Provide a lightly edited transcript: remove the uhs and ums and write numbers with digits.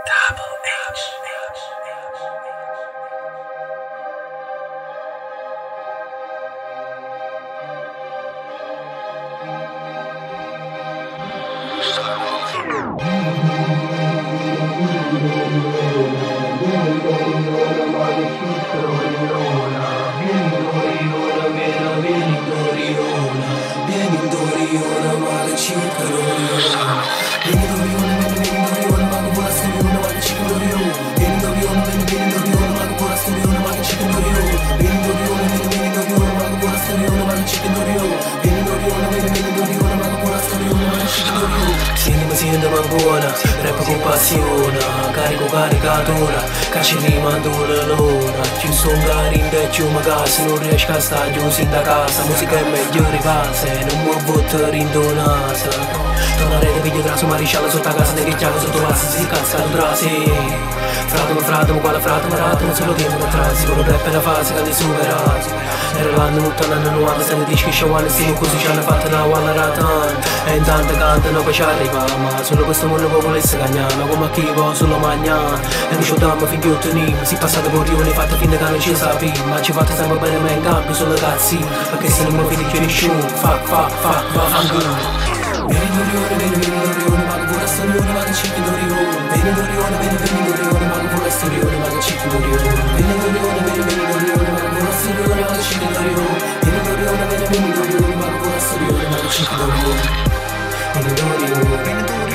Double H. Siendo man buona, rap con passione, carico caricatura, cacci rimando l'ora, più son carinda più magari se non riesco a stare chiuso in da casa, musica è migliore base, non mi butto rindonata, tornare da video grasso marisciallo sotto a casa, ne che chiamo sotto base, si cazza un trasi, fratomo, quale fratomo, non solo tempo da trasi, con rap è una fase che li superato, era l'anno 80, 90, se ne dici che sciawane, stiamo così ci hanno fatto una walla ratan, e intanto cantano poi ci arriviamo. Solo questo mondo può volesse cagnare, come a chi può solo mangiare. E mi sciodammo finché otteniamo, si passate per rione, fatta finta che non ci sapevi. Ma ci fate sempre bene, ma in cambio solo cazzi. Perché se non mi finisce nessuno, fuck, fanculo. Vieni Dorione, ma che pure storione, ma che cicchi Dorione. Vieni Dorione, ma che pure storione, ma che cicchi Dorione. Vieni Dorione, ma che pure storione, ma che cicchi Dorione. Vieni Dorione, ma che pure storione, ma che cicchi Dorione. Vieni Dorione.